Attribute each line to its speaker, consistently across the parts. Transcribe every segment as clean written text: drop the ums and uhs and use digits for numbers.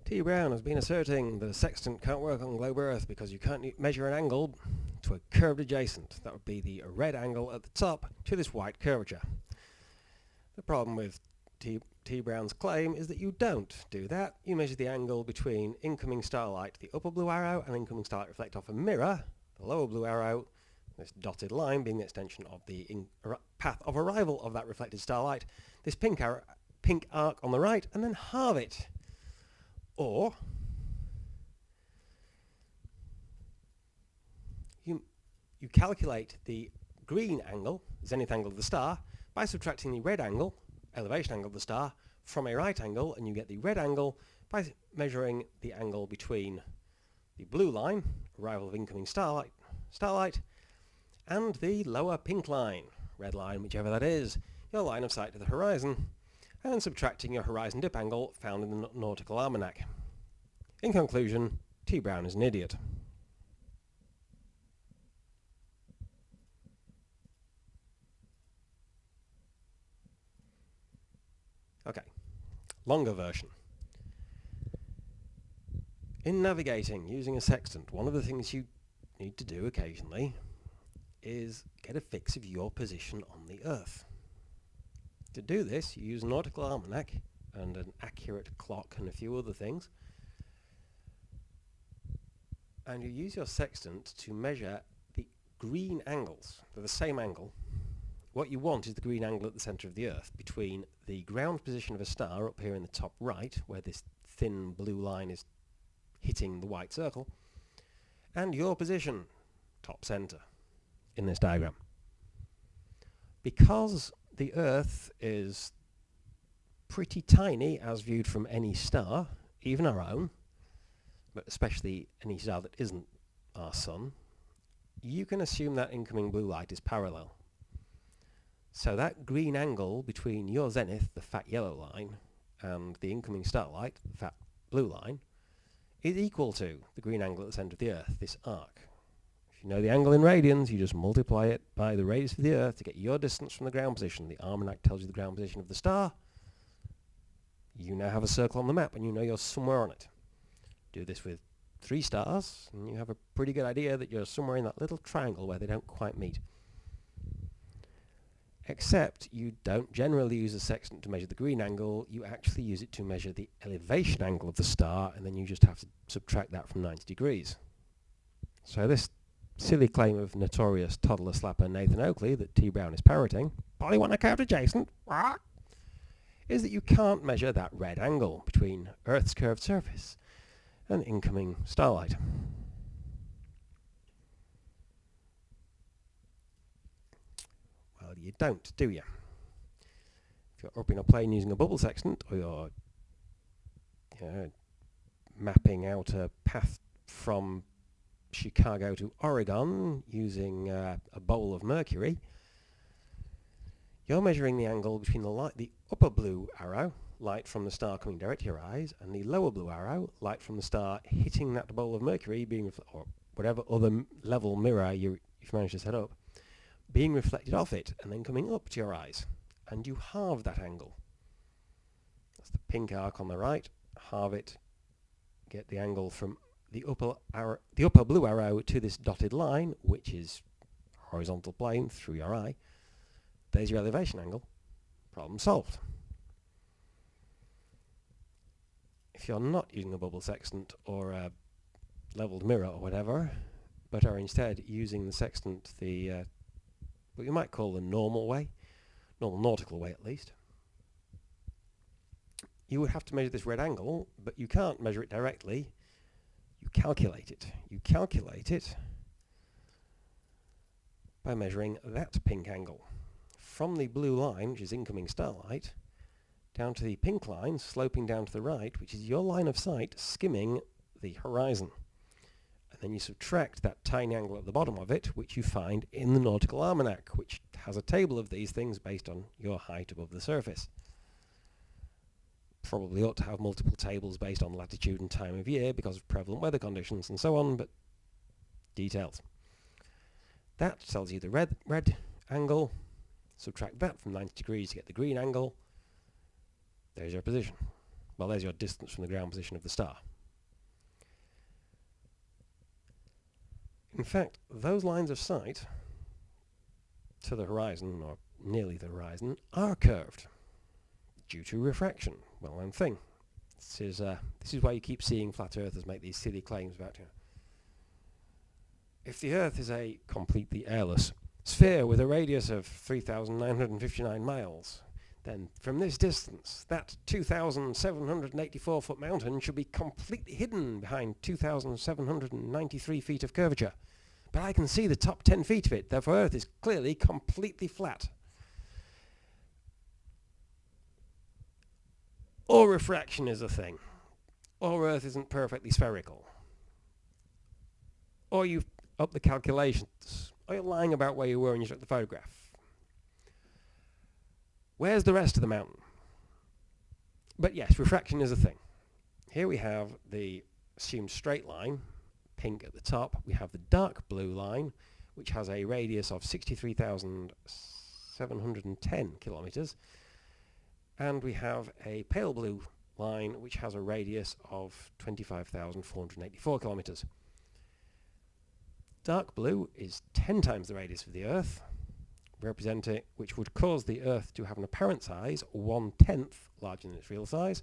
Speaker 1: T. Brown has been asserting the sextant can't work on globe Earth because you can't measure an angle to a curved adjacent. That would be the red angle at the top to this white curvature. The problem with T. Brown's claim is that you don't do that. You measure the angle between incoming starlight, the upper blue arrow, and incoming starlight reflect off a mirror, the lower blue arrow, this dotted line being the extension of the path of arrival of that reflected starlight, this pink arc on the right, and then halve it. Or you calculate the green angle, zenith angle of the star, by subtracting the red angle, elevation angle of the star, from a right angle, and you get the red angle by measuring the angle between the blue line, arrival of incoming starlight, and the lower pink line, red line, whichever that is, your line of sight to the horizon, and subtracting your horizon dip angle found in the nautical almanac. In conclusion, T. Brown is an idiot. Okay, longer version. In navigating using a sextant, one of the things you need to do occasionally is get a fix of your position on the Earth. To do this, you use a nautical almanac and an accurate clock and a few other things, and you use your sextant to measure the green angles. They're the same angle. What you want is the green angle at the centre of the Earth between the ground position of a star up here in the top right, where this thin blue line is hitting the white circle, and your position, top centre, in this diagram. Because the Earth is pretty tiny as viewed from any star, even our own, but especially any star that isn't our Sun, you can assume that incoming blue light is parallel. So that green angle between your zenith, the fat yellow line, and the incoming starlight, the fat blue line, is equal to the green angle at the centre of the Earth, this arc. If you know the angle in radians, you just multiply it by the radius of the Earth to get your distance from the ground position. The almanac tells you the ground position of the star. You now have a circle on the map and you know you're somewhere on it. Do this with 3 stars and you have a pretty good idea that you're somewhere in that little triangle where they don't quite meet. Except you don't generally use a sextant to measure the green angle, you actually use it to measure the elevation angle of the star, and then you just have to subtract that from 90 degrees. So this silly claim of notorious toddler slapper Nathan Oakley that T. Brown is parroting, "Polly want a curved adjacent," is that you can't measure that red angle between Earth's curved surface and incoming starlight. Well, you don't, do you? If you're up in a plane using a bubble sextant, or you're mapping out a path from Chicago to Oregon using a bowl of mercury, you're measuring the angle between the upper blue arrow, light from the star coming direct to your eyes, and the lower blue arrow, light from the star hitting that bowl of mercury, or whatever other level mirror you've managed to set up, being reflected off it and then coming up to your eyes, and you halve that angle. That's the pink arc on the right. Halve it, get the angle from the upper blue arrow to this dotted line, which is horizontal plane through your eye. There's your elevation angle. Problem solved. If you're not using a bubble sextant or a leveled mirror or whatever, but are instead using the sextant what you might call the normal way, normal nautical way at least, you would have to measure this red angle, but you can't measure it directly. You calculate it. You calculate it by measuring that pink angle from the blue line, which is incoming starlight, down to the pink line sloping down to the right, which is your line of sight skimming the horizon. And then you subtract that tiny angle at the bottom of it, which you find in the nautical almanac, which has a table of these things based on your height above the surface. Probably ought to have multiple tables based on latitude and time of year because of prevalent weather conditions and so on, but details. That tells you the red angle. Subtract that from 90 degrees to get the green angle. There's your position. Well, there's your distance from the ground position of the star. In fact, those lines of sight to the horizon, or nearly the horizon, are curved due to refraction. Well-known thing. This is why you keep seeing flat earthers make these silly claims about you. If the Earth is a completely airless sphere with a radius of 3,959 miles, then from this distance, that 2,784-foot mountain should be completely hidden behind 2,793 feet of curvature. But I can see the top 10 feet of it, therefore Earth is clearly completely flat. Or refraction is a thing. Or Earth isn't perfectly spherical. Or you've upped the calculations. Or you're lying about where you were when you took the photograph. Where's the rest of the mountain? But yes, refraction is a thing. Here we have the assumed straight line, pink at the top. We have the dark blue line, which has a radius of 63,710 kilometers. And we have a pale blue line, which has a radius of 25,484 kilometers. Dark blue is 10 times the radius of the Earth, which would cause the Earth to have an apparent size 1/10 larger than its real size.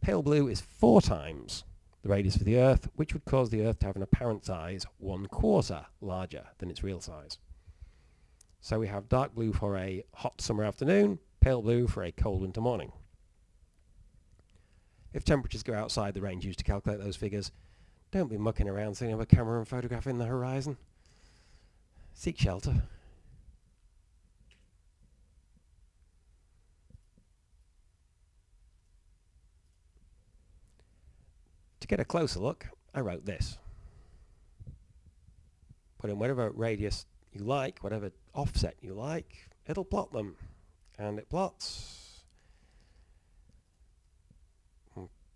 Speaker 1: Pale blue is 4 times the radius of the Earth, which would cause the Earth to have an apparent size 1/4 larger than its real size. So we have dark blue for a hot summer afternoon, pale blue for a cold winter morning. If temperatures go outside the range used to calculate those figures, don't be mucking around setting up a camera and photographing the horizon. Seek shelter. To get a closer look, I wrote this. Put in whatever radius you like, whatever offset you like, it'll plot them. And it plots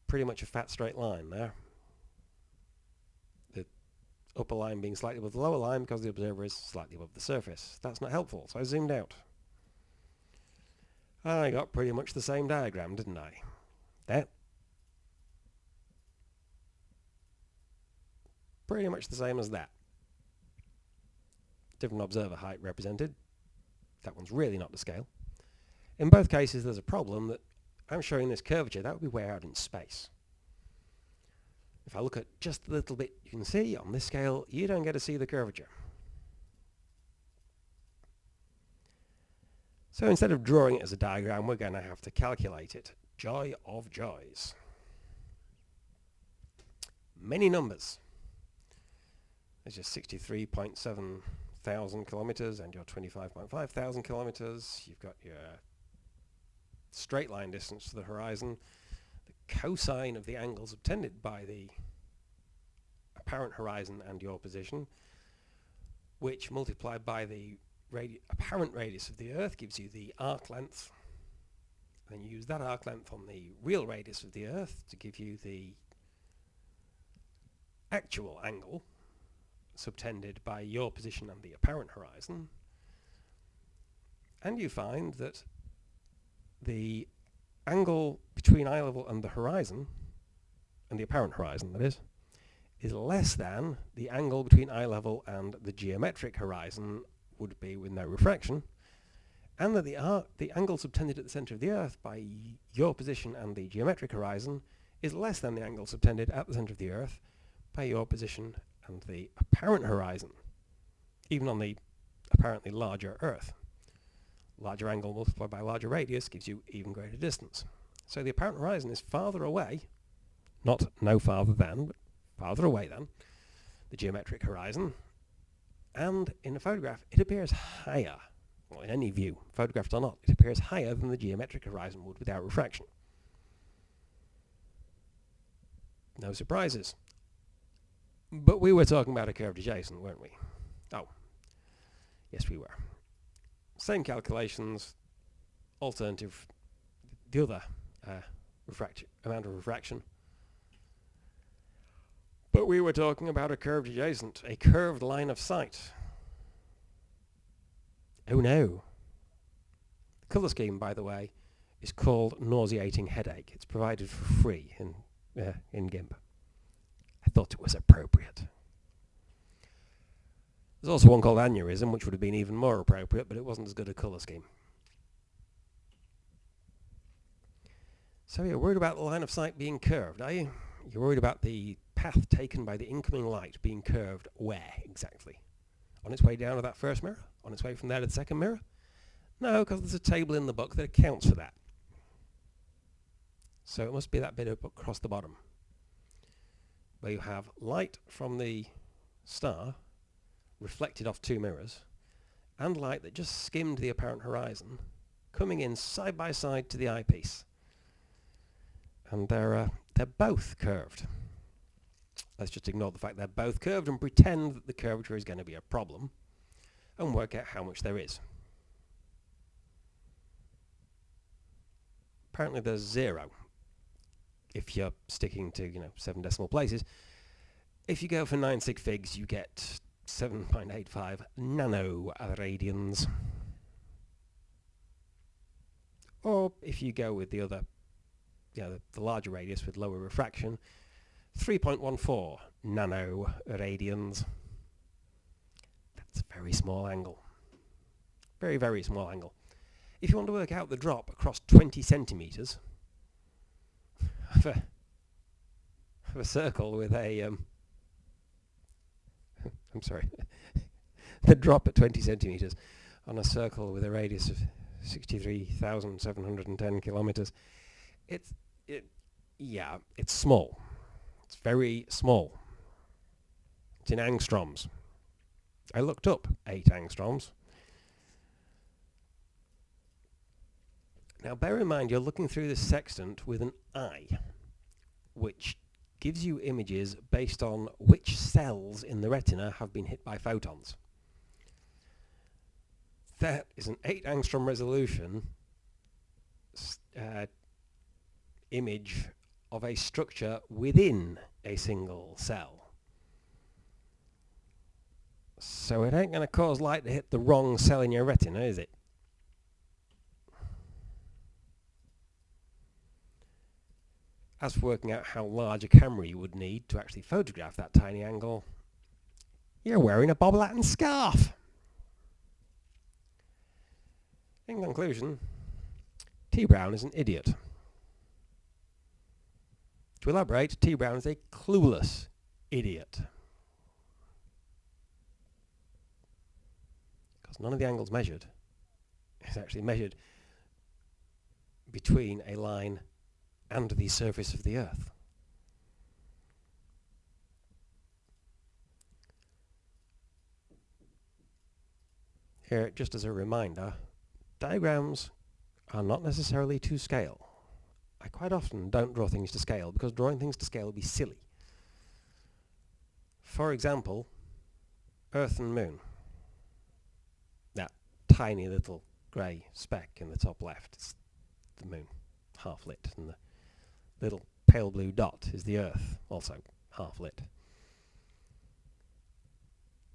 Speaker 1: pretty much a fat straight line there. The upper line being slightly above the lower line because the observer is slightly above the surface. That's not helpful, so I zoomed out. I got pretty much the same diagram, didn't I? That. Pretty much the same as that. Different observer height represented. That one's really not to scale. In both cases, there's a problem that I'm showing this curvature. That would be way out in space. If I look at just a little bit, you can see on this scale, you don't get to see the curvature. So instead of drawing it as a diagram, we're going to have to calculate it. Joy of joys. Many numbers. There's your 63.7 thousand kilometers and your 25.5 thousand kilometers. You've got your straight line distance to the horizon, the cosine of the angles obtended by the apparent horizon and your position, which multiplied by the apparent radius of the Earth gives you the arc length. Then you use that arc length on the real radius of the Earth to give you the actual angle subtended by your position and the apparent horizon. And you find that the angle between eye level and the horizon, and the apparent horizon that is less than the angle between eye level and the geometric horizon would be with no refraction, and that the angle subtended at the center of the Earth by your position and the geometric horizon is less than the angle subtended at the center of the Earth by your position and the apparent horizon, even on the apparently larger Earth. Larger angle multiplied by larger radius gives you even greater distance. So the apparent horizon is farther away, not no farther than, but farther away than the geometric horizon. And in a photograph, it appears higher. Well, in any view, photographed or not, it appears higher than the geometric horizon would without refraction. No surprises. But we were talking about a curved adjacent, weren't we? Oh, yes we were. Same calculations, alternative, the other amount of refraction. But we were talking about a curved adjacent, a curved line of sight. Oh no. The colour scheme, by the way, is called nauseating headache. It's provided for free in GIMP. I thought it was appropriate. There's also one called aneurysm, which would have been even more appropriate, but it wasn't as good a colour scheme. So you're worried about the line of sight being curved, are you? You're worried about the path taken by the incoming light being curved where exactly? On its way down to that first mirror? On its way from there to the second mirror? No, because there's a table in the book that accounts for that. So it must be that bit up across the bottom, where you have light from the star reflected off two mirrors, and light that just skimmed the apparent horizon, coming in side by side to the eyepiece. And they're both curved. Let's just ignore the fact they're both curved and pretend that the curvature is going to be a problem, and work out how much there is. Apparently there's 0 if you're sticking to 7 decimal places. If you go for 9 sig figs, you get 7.85 nanoradians. Or if you go with the other, the larger radius with lower refraction, 3.14 nanoradians. That's a very small angle. Very, very small angle. If you want to work out the drop across 20 centimetres of a circle with a I'm sorry, the drop at 20 centimetres on a circle with a radius of 63,710 kilometres, it's small. It's very small. It's in angstroms. I looked up 8 angstroms. Now bear in mind you're looking through the sextant with an eye, which gives you images based on which cells in the retina have been hit by photons. That is an 8 angstrom resolution image of a structure within a single cell. So it ain't going to cause light to hit the wrong cell in your retina, is it? As for working out how large a camera you would need to actually photograph that tiny angle, you're wearing a Bob Latin scarf. In conclusion, T. Brown is an idiot. To elaborate, T. Brown is a clueless idiot. Because none of the angles measured is actually measured between a line and the surface of the Earth. Here, just as a reminder, diagrams are not necessarily to scale. I quite often don't draw things to scale because drawing things to scale would be silly. For example, Earth and Moon. That tiny little grey speck in the top left is the Moon, half lit, and the little pale blue dot is the Earth, also half lit.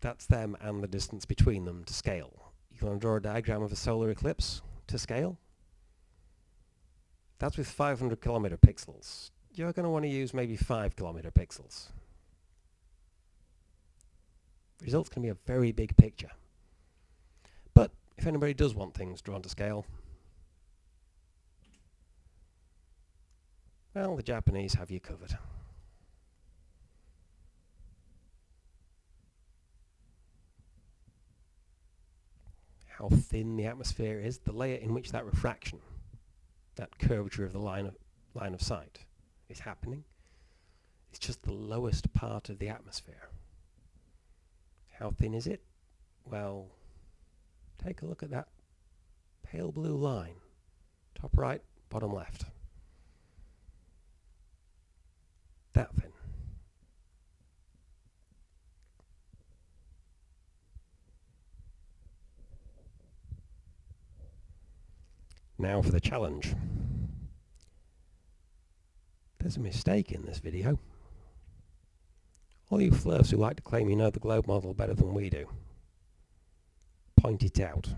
Speaker 1: That's them and the distance between them to scale. You want to draw a diagram of a solar eclipse to scale? That's with 500 kilometer pixels. You're going to want to use maybe 5 kilometer pixels. The result's going to be a very big picture. But if anybody does want things drawn to scale, well, the Japanese have you covered. How thin the atmosphere is, the layer in which that refraction, that curvature of the line of sight is happening, it's just the lowest part of the atmosphere. How thin is it? Well, take a look at that pale blue line, top right, bottom left. That thin. Now for the challenge. There's a mistake in this video. All you flirts who like to claim you know the globe model better than we do, point it out.